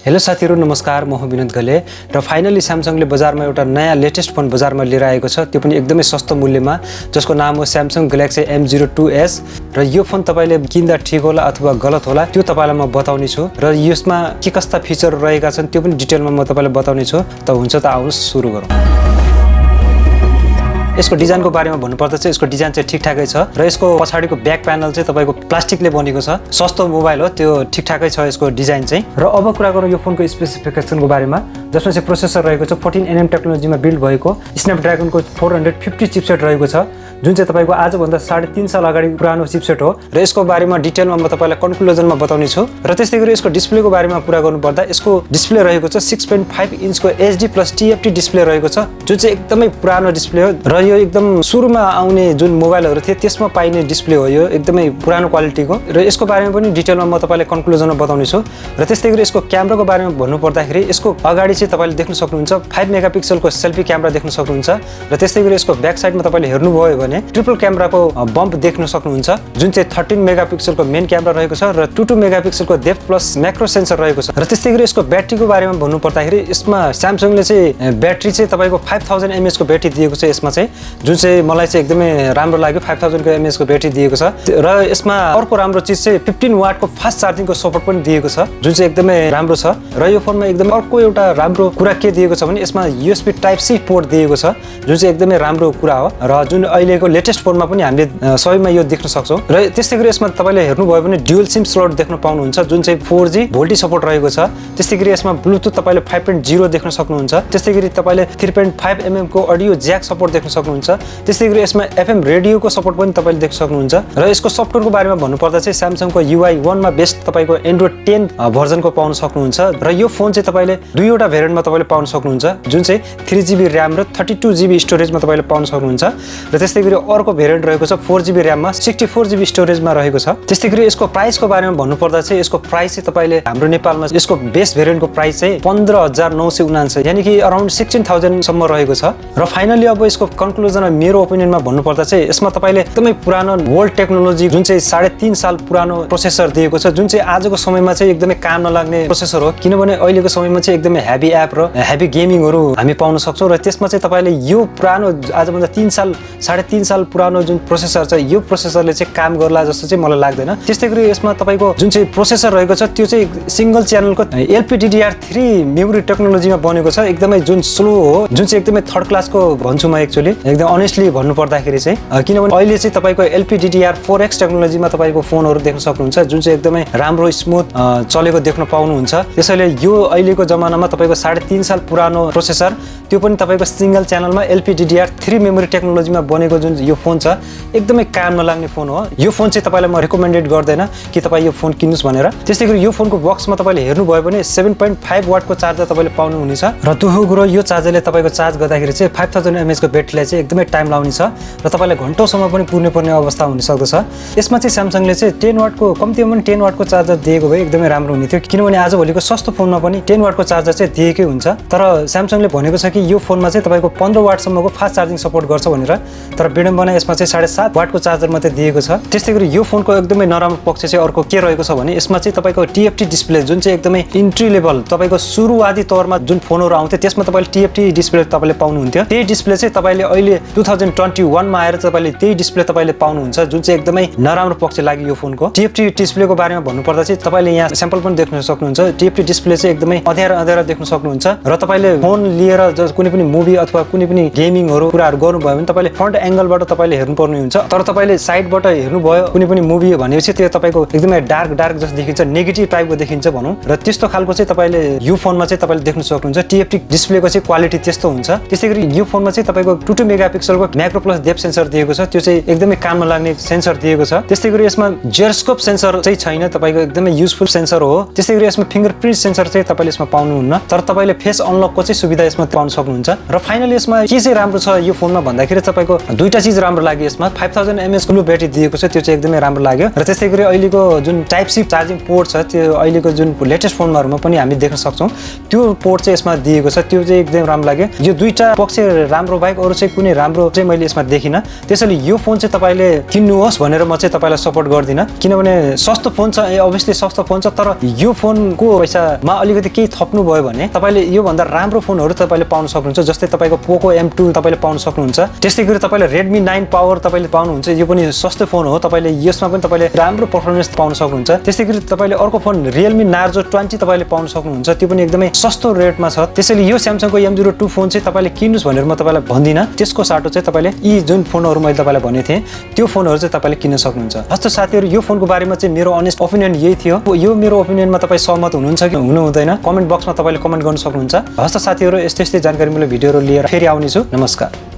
Hello साथीहरु, नमस्कार। म हो बिनोद घले र फाइनली स्यामसङले बजारमा एउटा नयाँ लेटेस्ट फोन बजारमा लिएर आएको छ। त्यो पनि एकदमै सस्तो मूल्यमा, जसको नाम हो Samsung Galaxy M02s र यो फोन तपाईले किन्दा ठीक होला अथवा गलत होला त्यो तपाईलाई म बताउने छु र यसमा के कस्ता फिचर रहेका छन् त्यो पनि डिटेलमा म तपाईलाई बताउने छु। त हुन्छ त आउनुस् सुरु गरौँ। यसको डिजाइनको बारेमा भन्नुपर्दा चाहिँ यसको डिजाइन चाहिँ ठिकठाकै छ र यसको पछाडीको ब्याक प्यानल चाहिँ तपाईको प्लास्टिकले बनेको छ। सस्तो मोबाइल हो, त्यो ठिकठाकै छ यसको डिजाइन चाहिँ। र अब कुरा गरौँ यो फोनको स्पेसिफिकेसनको बारेमा, जसमा चाहिँ प्रोसेसर रहेको छ 14nm टेक्नोलोजीमा बिल्ड भएको स्न्यापड्रागनको 450 चिपसेट रहेको छ, जुन चाहिँ तपाईको आजभन्दा 3.5 साल अगाडि पुरानो चिपसेट हो। र यसको बारेमा डिटेलमा म तपाईलाई कन्क्लुजनमा बताउने छु। र त्यस्तै गरी यसको डिस्प्लेको बारेमा कुरा गर्नुपर्दा यसको डिस्प्ले रहेको छ 6.5 इन्चको HD प्लस TFT डिस्प्ले रहेको छ, जुन चाहिँ एकदमै पुरानो डिस्प्ले हो र यो एकदम सुरुमा आउने जुन मोबाइलहरु थिए त्यसमा पाइने डिस्प्ले हो। यो एकदमै पुरानो क्वालिटीको र यसको बारेमा पनि डिटेलमा म तपाईलाई कन्क्लुजनमा बताउने छु। र त्यस्तै गरी यसको क्यामेराको बारेमा भन्नुपर्दाखेरि यसको अगाडि चाहिँ तपाईले देख्न सक्नुहुन्छ 5 मेगापिक्सलको सेल्फी क्यामेरा देख्न सक्नुहुन्छ र त्यस्तै गरी यसको ब्याक साइडमा तपाईले हेर्नुभयो भने ट्रिपल क्यामेराको बम्प देख्न सक्नुहुन्छ, जुन चाहिँ 13 मेगापिक्सलको मेन क्यामेरा रहेको छ र 22 मेगापिक्सलको डेप्थ प्लस म्याक्रो सेन्सर रहेको छ। र त्यस्तै गरी यसको ब्याट्रीको बारेमा भन्नुपर्दाखेरि यसमा स्यामसङले चाहिँ ब्याट्री चाहिँ तपाईको 5000 mAh को ब्याट्री दिएको छ यसमा चाहिँ, जुन चाहिँ मलाई चाहिँ एकदमै राम्रो लाग्यो। 5000 mAh को ब्याट्री दिएको छ र यसमा अर्को राम्रो चीज चाहिँ 15 वाटको फास्ट चार्जिङको सपोर्ट पनि दिएको छ, जुन चाहिँ एकदमै राम्रो छ। र यो फोनमा एकदमै अर्को एउटा राम्रो कुरा के दिएको छ भने यसमा USB टाइप C पोर्ट दिएको छ, जुन चाहिँ एकदमै राम्रो कुरा हो र जुन अहिलेको लेटेस्ट फोनमा पनि हामीले सबैमा यो देख्न सक्छौं। र त्यस्तै गरी यसमा तपाईले हेर्नुभयो भने ड्युअल सिम स्लट देख्न पाउनुहुन्छ, जुन चाहिँ 4G भोल्टी सपोर्ट रहेको छ। त्यस्तै गरी यसमा ब्लुटुथ तपाईले 5.0 देख्न सक्नुहुन्छ। त्यस्तै गरी तपाईले 3.5mm को अडियो ज्याक सपोर्ट देख्न सक्नुहुन्छ। त्यस्तै गरी यसमा FM रेडियोको सपोर्ट पनि तपाईले देख्न सक्नुहुन्छ। र यसको सफ्टवेयरको बारेमा भन्नुपर्दा चाहिँ Samsungको UI 1 मा बेस्ट तपाईको Android 10 भर्जनको पाउन सक्नुहुन्छ। र यो फोन चाहिँ तपाईले दुईवटा भेरिएन्टमा तपाईले पाउन सक्नुहुन्छ, जुन चाहिँ 3GB RAM र 32GB स्टोरेजमा तपाईले पाउन सक्नुहुन्छ। र त्यस्तै गरी अर्को भेरिएन्ट रहेको छ 4GB RAM मा 64GB स्टोरेजमा रहेको छ। त्यस्तै गरी यसको प्राइसको बारेमा भन्नुपर्दा चाहिँ यसको प्राइस चाहिँ तपाईले हाम्रो नेपालमा यसको बेस भेरिएन्टको प्राइस चाहिँ 15949 यानी कि अराउन्ड 16000 सम्म रहेको छ। र फाइनली अब यसको कन्क्लुजनमा मेरो ओपिनियनमा भन्नुपर्दा चाहिँ यसमा तपाईले एकदमै पुरानो वर्ल्ड टेक्नोलोजी जुन चाहिँ 3.5 साल पुरानो प्रोसेसर दिएको छ, जुन चाहिँ आजको समयमा चाहिँ एकदमै काम नलाग्ने प्रोसेसर हो, किनभने अहिलेको समयमा चाहिँ एकदमै हेभी एप र हेभी गेमिङहरु हामी पाउन सक्छौं। र त्यसमा चाहिँ तपाईले यो पुरानो आजभन्दा 3.5 साल पुरानो जुन प्रोसेसर छ यो प्रोसेसरले चाहिँ काम गर्ला जस्तो चाहिँ मलाई लाग्दैन। त्यस्तै गरी यसमा तपाईको जुन चाहिँ प्रोसेसर रहेको छ त्यो चाहिँ सिंगल च्यानलको LPDDR3 मेमोरी टेक्नोलोजीमा बनेको छ, एकदमै जुन स्लो हो, जुन चाहिँ एकदमै थर्ड क्लासको भन्छु म एक्चुअली एकदम अनेस्टली भन्नु पर्दाखेरि चाहिँ, किनभने अहिले चाहिँ तपाईको LPDDR4X टेक्नोलोजीमा तपाईको फोनहरु देख्न सक्नुहुन्छ, जुन चाहिँ एकदमै राम्रो स्मुथ चलेको देख्न पाउनुहुन्छ। त्यसैले यो अहिलेको जमानामा तपाईको 3.5 साल पुरानो प्रोसेसर त्यो पनि तपाईको सिंगल च्यानलमा LPDDR3 मेमोरी टेक्नोलोजीमा बनेको जुन यो फोन छ एकदमै काम नलाग्ने फोन हो। यो फोन चाहिँ तपाईलाई म रिकमेन्डेड गर्दैन कि तपाई यो फोन किन्नुस् भनेर। त्यस्तै गरी यो फोनको बक्समा तपाईले हेर्नुभयो भने 7.5 वाटको चार्जर तपाईले पाउनु हुनेछ र त्यो गुरो यो चार्जरले तपाईको चार्ज गर्दाखेरि चाहिँ 5000 mAh को ब्याट्रीलाई चाहिँ एकदमै टाइम लाग्ने छ र तपाईलाई घण्टौसम्म पनि पुर्ने पर्ने अवस्था हुन सक्दछ। यसमा चाहिँ Samsungले चाहिँ 10 वाटको कम्तीमा पनि 10 वाटको चार्जर दिएको भए एकदमै राम्रो हुने थियो, किनभने आजभोलिको सस्तो फोनमा पनि 10 वाटको चार्जर चाहिँ दिएकै हुन्छ। तर Samsungले भनेको छ कि यो फोनमा चाहिँ तपाईको 15 वाटसम्मको फास्ट चार्जिङ सपोर्ट गर्छ भनेर, तर विडम्बना यसमा चाहिँ 7.5 वाटको चार्जर मात्रै दिएको छ। त्यस्तै गरी यो फोनको एकदमै नराम्रो पक्ष चाहिँ अर्को के रहेको छ भने यसमा चाहिँ तपाईको TFT डिस्प्ले जुन चाहिँ एकदमै इन्ट्री लेभल तपाईको सुरुवाती तौरमा जुन फोनहरु आउँथे त्यसमा तपाईले TFT डिस्प्ले तपाईले पाउनुहुन्थ्यो। त्यही डिस्प्ले चाहिँ तपाईले अहिले 2021 मा आएर तपाईले त्यही डिस्प्ले तपाईले पाउनुहुन्छ, जुन चाहिँ एकदमै नराम्रो पक्ष लाग्यो यो फोनको। TFT डिस्प्लेको बारेमा भन्नुपर्दा चाहिँ तपाईले यहाँ स्याम्पल पनि देख्न सक्नुहुन्छ। TFT डिस्प्ले चाहिँ एकदमै अँध्यारो देख्न सक्नुहुन्छ र तपाईले फोन लिएर कुनै पनि मुभी अथवा कुनै पनि गेमिङहरु कुराहरु गर्नुभयो भने तपाईले फ्रन्ट एंगलबाट तपाईले हेर्नुपर्ने हुन्छ, तर तपाईले साइडबाट हेर्नुभयो कुनै पनि मुभी भनेपछि त्यो तपाईको एकदमै डार्क जस्तो देखिन्छ, नेगेटिभ टाइपको देखिन्छ भनौं। र त्यस्तो खालको चाहिँ तपाईले यो फोनमा चाहिँ तपाईले देख्न सक्नुहुन्छ। TFT डिस्प्लेको चाहिँ क्वालिटी त्यस्तो हुन्छ। त्यस्तै गरी यो फोनमा चाहिँ तपाईको 22 मेगापिक्सलको म्याक्रो प्लस डेप्थ सेन्सर दिएको छ, त्यो चाहिँ एकदमै काममा लाग्ने सेन्सर दिएको छ। त्यस्तै गरी यसमा जिरोस्कोप सेन्सर चाहिँ छैन, तपाईको एकदमै युजफुल सेन्सर हो। त्यस्तै गरी यसमा फिंगरप्रिन्ट सेन्सर चाहिँ तपाईले यसमा पाउनुहुन्न, तर तपाईले फेस अनलकको चाहिँ सुविधा यसमा पाउन सक्नुहुन्छ। र फाइनली यसमा के चाहिँ राम्रो छ यो फोनमा भन्दाखेरि तपाईको 2 दुईटा चीज राम्रो लाग्यो यसमा 5000 mAh को ब्याट्री दिएको छ त्यो चाहिँ एकदमै राम्रो लाग्यो र त्यसै गरी अहिलेको जुन टाइप सी चार्जिङ पोर्ट छ त्यो अहिलेको जुन लेटेस्ट फोनहरुमा पनि हामी देख्न सक्छौं त्यो पोर्ट चाहिँ यसमा दिएको छ त्यो चाहिँ एकदम राम्रो लाग्यो यो दुईटा पक्ष राम्रो बाइक अरु चाहिँ कुनै राम्रो चाहिँ मैले यसमा देखिन त्यसैले यो फोन चाहिँ तपाईले किन्नुहोस् भनेर म चाहिँ तपाईलाई सपोर्ट गर्दिन किनभने सस्तो फोन छ अभियसली सस्तो फोन छ तर यो फोनको पैसामा अलिकति केही थप्नु भयो भने तपाईले यो भन्दा राम्रो फोनहरु तपाईले पाउन सक्नुहुन्छ जस्तै तपाईको पोको M2 तपाईले पाउन सक्नुहुन्छ त्यसै गरी तपाईले Redmi 9 पावर तपाईले पाउनुहुन्छ यो पनि सस्तो फोन हो तपाईले यसमा पनि तपाईले राम्रो परफर्मेन्स पाउन सक्नुहुन्छ त्यसै गरी तपाईले अर्को फोन Realme Narzo 20 तपाईले पाउन सक्नुहुन्छ त्यो पनि एकदमै सस्तो रेटमा छ त्यसैले यो Samsung को M02 फोन चाहिँ तपाईले किन्नुस् भनेर म तपाईलाई भन्दिन त्यसको साटो चाहिँ तपाईले यी जुन फोनहरु मैले तपाईलाई भने थिए त्यो फोनहरु चाहिँ तपाईले किन्न सक्नुहुन्छ हस्त साथीहरु यो फोनको बारेमा चाहिँ मेरो अनेस्ट ओपिनियन यही थियो यो मेरो ओपिनियनमा तपाई सहमत हुनुहुन्छ कि हुनु हुँदैन कमेन्ट बक्समा तपाईले कमेन्ट गर्न सक्नुहुन्छ हस्त साथीहरु यस्तै जानकारीमूलक भिडियोहरु लिएर फेरि आउने छु नमस्कार